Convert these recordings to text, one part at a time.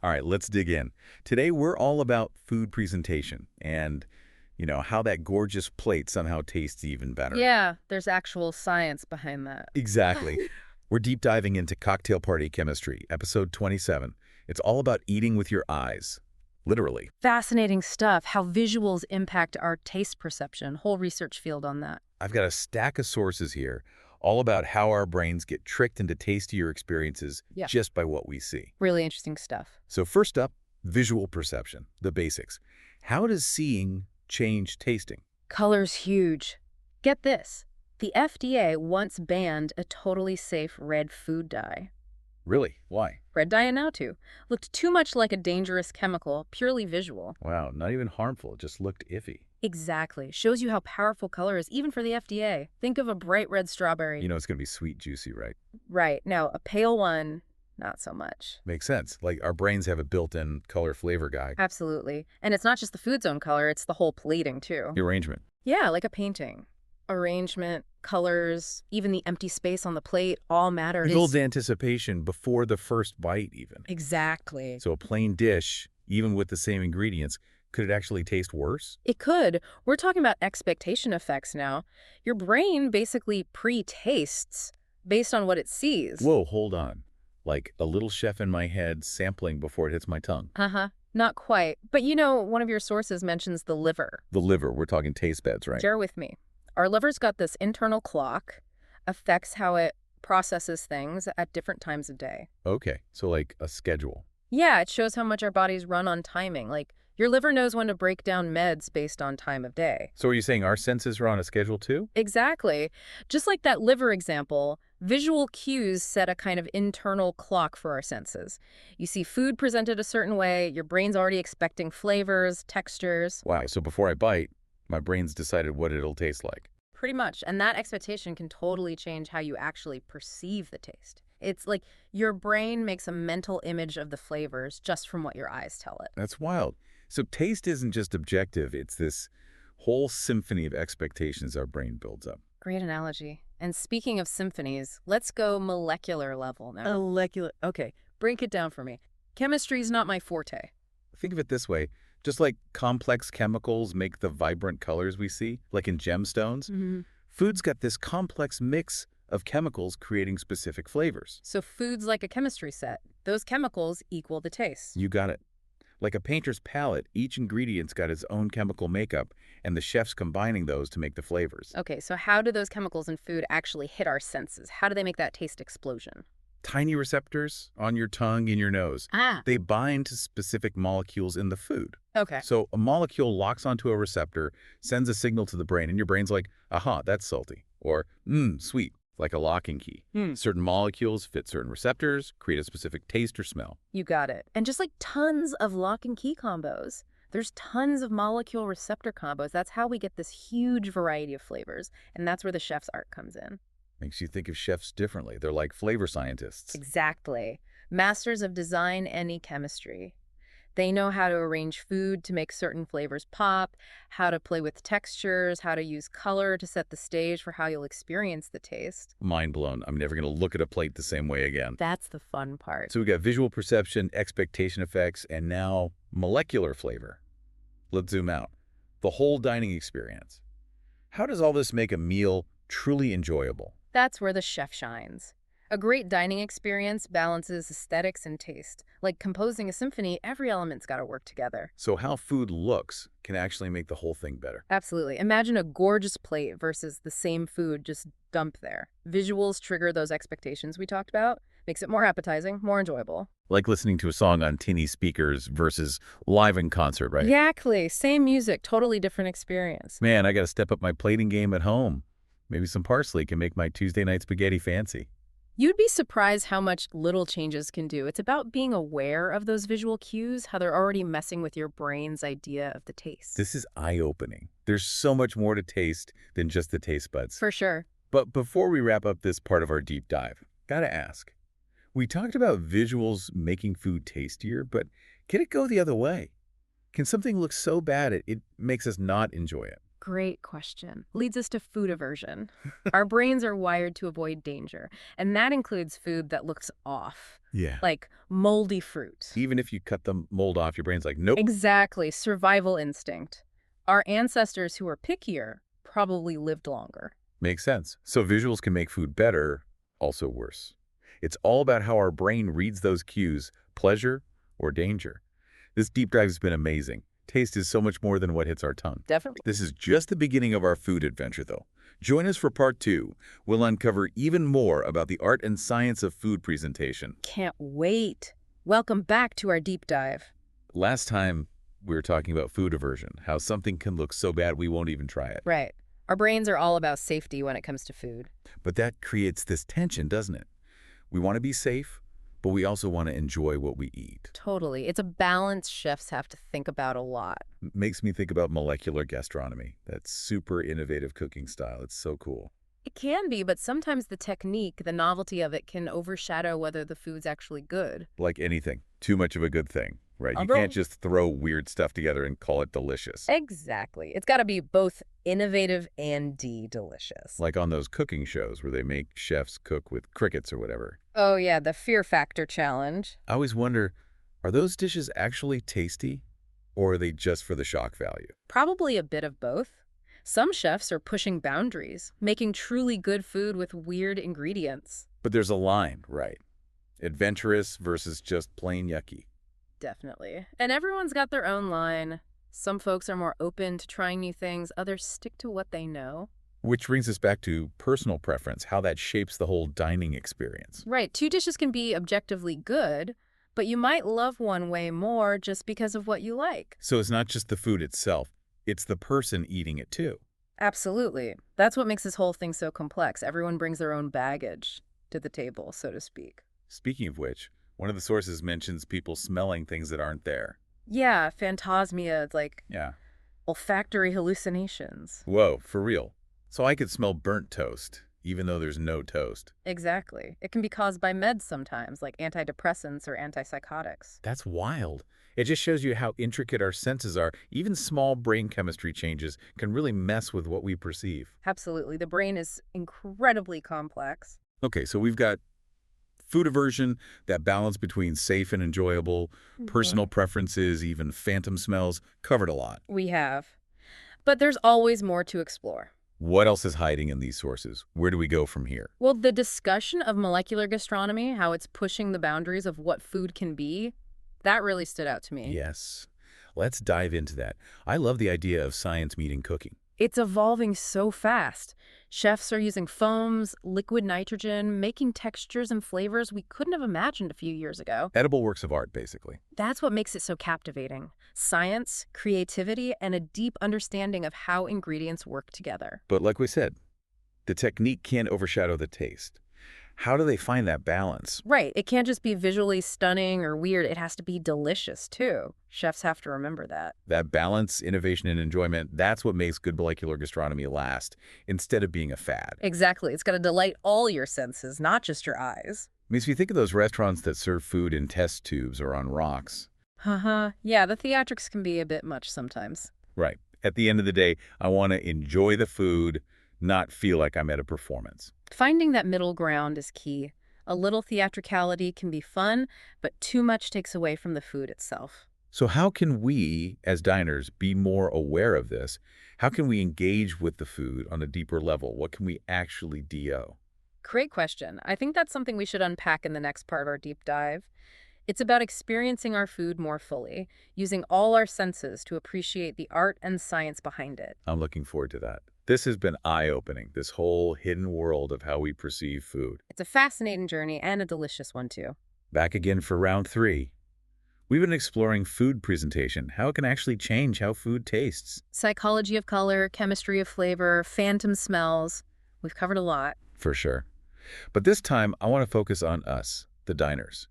All right, let's dig in. Today, we're all about food presentation and, how that gorgeous plate somehow tastes even better. Yeah, there's actual science behind that. Exactly. We're deep diving into cocktail party chemistry, episode 27. It's all about eating with your eyes, literally. Fascinating stuff, how visuals impact our taste perception. Whole research field on that. I've got a stack of sources here, all about how our brains get tricked into tastier experiences Yeah. just by what we see. Really interesting stuff. So first up, visual perception, the basics. How does seeing change tasting? Color's huge. Get this. The FDA once banned a totally safe red food dye. Really? Why? Red dye now too. Looked too much like a dangerous chemical, purely visual. Wow, not even harmful. It just looked iffy. Exactly. Shows you how powerful color is, even for the FDA. Think of a bright red strawberry. You know it's going to be sweet, juicy, right? Right. Now, a pale one, not so much. Makes sense. Like our brains have a built-in color flavor guide. Absolutely. And it's not just the food's own color, it's the whole plating too. The arrangement. Yeah, like a painting. Arrangement, colors, even the empty space on the plate all matter. It builds anticipation before the first bite even. Exactly. So a plain dish, even with the same ingredients, could it actually taste worse? It could. We're talking about expectation effects now. Your brain basically pre-tastes based on what it sees. Whoa, hold on. Like a little chef in my head sampling before it hits my tongue. Uh-huh. Not quite. But one of your sources mentions the liver. The liver, we're talking taste buds, right? Bear with me. Our liver's got this internal clock, affects how it processes things at different times of day. Okay, so like a schedule. Yeah, it shows how much our bodies run on timing. Like, your liver knows when to break down meds based on time of day. So are you saying our senses are on a schedule too? Exactly. Just like that liver example, visual cues set a kind of internal clock for our senses. You see food presented a certain way, your brain's already expecting flavors, textures. Wow, so before I bite, my brain's decided what it'll taste like. Pretty much. And that expectation can totally change how you actually perceive the taste. It's like your brain makes a mental image of the flavors just from what your eyes tell it. That's wild. So taste isn't just objective, it's this whole symphony of expectations our brain builds up. Great analogy. And speaking of symphonies, let's go molecular level now. Molecular. Okay, break it down for me. Chemistry's not my forte. Think of it this way. Just like complex chemicals make the vibrant colors we see, like in gemstones, food's got this complex mix of chemicals creating specific flavors. So food's like a chemistry set. Those chemicals equal the taste. You got it. Like a painter's palette, each ingredient's got its own chemical makeup, and the chef's combining those to make the flavors. Okay, so how do those chemicals in food actually hit our senses? How do they make that taste explosion? Tiny receptors on your tongue, in your nose. Ah. They bind to specific molecules in the food. Okay. So a molecule locks onto a receptor, sends a signal to the brain, and your brain's like, aha, that's salty. Or, sweet, like a locking key. Certain molecules fit certain receptors, create a specific taste or smell. You got it. And just like tons of lock and key combos, there's tons of molecule receptor combos. That's how we get this huge variety of flavors. And that's where the chef's art comes in. Makes you think of chefs differently. They're like flavor scientists. Exactly. Masters of design and chemistry. They know how to arrange food to make certain flavors pop, how to play with textures, how to use color to set the stage for how you'll experience the taste. Mind blown. I'm never going to look at a plate the same way again. That's the fun part. So we got visual perception, expectation effects, and now molecular flavor. Let's zoom out. The whole dining experience. How does all this make a meal truly enjoyable? That's where the chef shines. A great dining experience balances aesthetics and taste. Like composing a symphony, every element's got to work together. So how food looks can actually make the whole thing better. Absolutely. Imagine a gorgeous plate versus the same food just dumped there. Visuals trigger those expectations we talked about, makes it more appetizing, more enjoyable. Like listening to a song on tinny speakers versus live in concert, right? Exactly. Same music, totally different experience. Man, I got to step up my plating game at home. Maybe some parsley can make my Tuesday night spaghetti fancy. You'd be surprised how much little changes can do. It's about being aware of those visual cues, how they're already messing with your brain's idea of the taste. This is eye-opening. There's so much more to taste than just the taste buds. For sure. But before we wrap up this part of our deep dive, gotta ask. We talked about visuals making food tastier, but can it go the other way? Can something look so bad it makes us not enjoy it? Great question. Leads us to food aversion. Our brains are wired to avoid danger, and that includes food that looks off, Yeah. like moldy fruit. Even if you cut the mold off, your brain's like, nope. Exactly, survival instinct. Our ancestors who were pickier probably lived longer. Makes sense. So visuals can make food better, also worse. It's all about how our brain reads those cues, pleasure or danger. This deep dive has been amazing. Taste is so much more than what hits our tongue. Definitely. This is just the beginning of our food adventure, though. Join us for part 2. We'll uncover even more about the art and science of food presentation. Can't wait. Welcome back to our deep dive. Last time, we were talking about food aversion, how something can look so bad we won't even try it. Right. Our brains are all about safety when it comes to food. But that creates this tension, doesn't it? We want to be safe, but we also want to enjoy what we eat. Totally. It's a balance chefs have to think about a lot. Makes me think about molecular gastronomy, that super innovative cooking style. It's so cool. It can be, but sometimes the technique, the novelty of it can overshadow whether the food's actually good. Like anything, too much of a good thing, right? You Although- can't just throw weird stuff together and call it delicious. Exactly. It's got to be both innovative and delicious. Like on those cooking shows where they make chefs cook with crickets or whatever. Oh, yeah, the Fear Factor challenge. I always wonder, are those dishes actually tasty, or are they just for the shock value? Probably a bit of both. Some chefs are pushing boundaries, making truly good food with weird ingredients. But there's a line, right? Adventurous versus just plain yucky. Definitely. And everyone's got their own line. Some folks are more open to trying new things, others stick to what they know. Which brings us back to personal preference, how that shapes the whole dining experience. Right, 2 dishes can be objectively good, but you might love one way more just because of what you like. So it's not just the food itself, it's the person eating it too. Absolutely. That's what makes this whole thing so complex. Everyone brings their own baggage to the table, so to speak. Speaking of which, one of the sources mentions people smelling things that aren't there. Yeah, phantasmia, like Yeah. olfactory hallucinations. Whoa, for real. So I could smell burnt toast, even though there's no toast. Exactly. It can be caused by meds sometimes, like antidepressants or antipsychotics. That's wild. It just shows you how intricate our senses are. Even small brain chemistry changes can really mess with what we perceive. Absolutely. The brain is incredibly complex. Okay, so we've got food aversion, that balance between safe and enjoyable, personal preferences, even phantom smells, covered a lot. We have. But there's always more to explore. What else is hiding in these sources? Where do we go from here? Well, the discussion of molecular gastronomy, how it's pushing the boundaries of what food can be, that really stood out to me. Yes. Let's dive into that. I love the idea of science meeting cooking. It's evolving so fast. Chefs are using foams, liquid nitrogen, making textures and flavors we couldn't have imagined a few years ago. Edible works of art, basically. That's what makes it so captivating. Science, creativity, and a deep understanding of how ingredients work together. But like we said, the technique can't overshadow the taste. How do they find that balance? Right. It can't just be visually stunning or weird. It has to be delicious, too. Chefs have to remember that. That balance, innovation, and enjoyment, that's what makes good molecular gastronomy last, instead of being a fad. Exactly. It's got to delight all your senses, not just your eyes. Makes me think of those restaurants that serve food in test tubes or on rocks. Haha. Yeah, the theatrics can be a bit much sometimes. Right. At the end of the day, I want to enjoy the food, not feel like I'm at a performance. Finding that middle ground is key. A little theatricality can be fun, but too much takes away from the food itself. So how can we, as diners, be more aware of this? How can we engage with the food on a deeper level? What can we actually do? Great question. I think that's something we should unpack in the next part of our deep dive. It's about experiencing our food more fully, using all our senses to appreciate the art and science behind it. I'm looking forward to that. This has been eye-opening, this whole hidden world of how we perceive food. It's a fascinating journey and a delicious one, too. Back again for round 3. We've been exploring food presentation, how it can actually change how food tastes. Psychology of color, chemistry of flavor, phantom smells. We've covered a lot. For sure. But this time, I want to focus on us, the diners.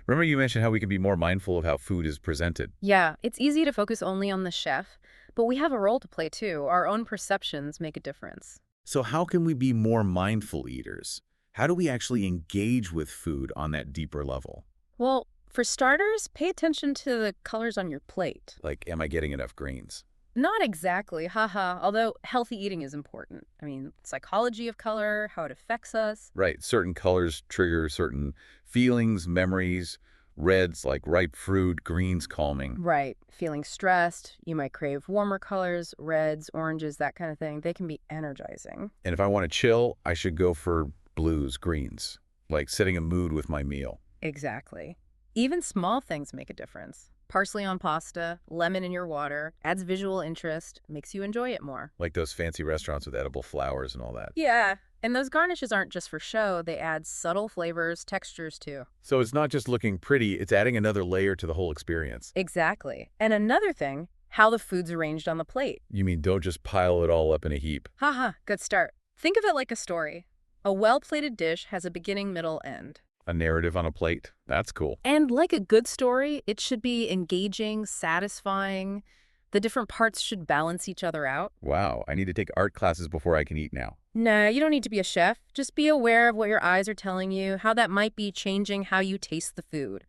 Remember you mentioned how we can be more mindful of how food is presented. Yeah, it's easy to focus only on the chef, but we have a role to play too. Our own perceptions make a difference. So how can we be more mindful eaters? How do we actually engage with food on that deeper level? Well, for starters, pay attention to the colors on your plate. Like, am I getting enough greens? Not exactly, haha, although healthy eating is important. I mean, psychology of color, how it affects us. Right, certain colors trigger certain feelings, memories, reds like ripe fruit, greens calming. Right. Feeling stressed, you might crave warmer colors, reds, oranges, that kind of thing. They can be energizing. And if I want to chill, I should go for blues, greens, like setting a mood with my meal. Exactly. Even small things make a difference. Parsley on pasta, lemon in your water, adds visual interest, makes you enjoy it more. Like those fancy restaurants with edible flowers and all that. Yeah, and those garnishes aren't just for show, they add subtle flavors, textures too. So it's not just looking pretty, it's adding another layer to the whole experience. Exactly. And another thing, how the food's arranged on the plate. You mean don't just pile it all up in a heap? Haha, good start. Think of it like a story. A well-plated dish has a beginning, middle, end. A narrative on a plate? That's cool. And like a good story, it should be engaging, satisfying. The different parts should balance each other out. Wow, I need to take art classes before I can eat now. No, you don't need to be a chef. Just be aware of what your eyes are telling you, how that might be changing how you taste the food.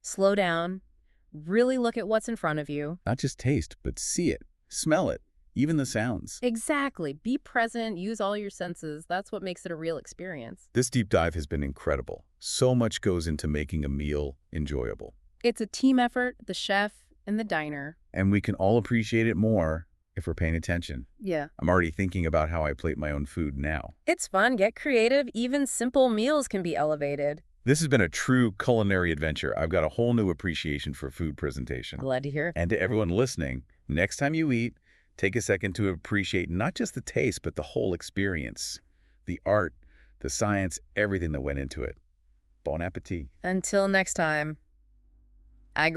Slow down. Really look at what's in front of you. Not just taste, but see it, smell it, even the sounds. Exactly. Be present. Use all your senses. That's what makes it a real experience. This deep dive has been incredible. So much goes into making a meal enjoyable. It's a team effort, the chef and the diner. And we can all appreciate it more if we're paying attention. Yeah. I'm already thinking about how I plate my own food now. It's fun. Get creative. Even simple meals can be elevated. This has been a true culinary adventure. I've got a whole new appreciation for food presentation. Glad to hear. And to everyone listening, next time you eat, take a second to appreciate not just the taste, but the whole experience. The art, the science, everything that went into it. Bon appetit. Until next time. I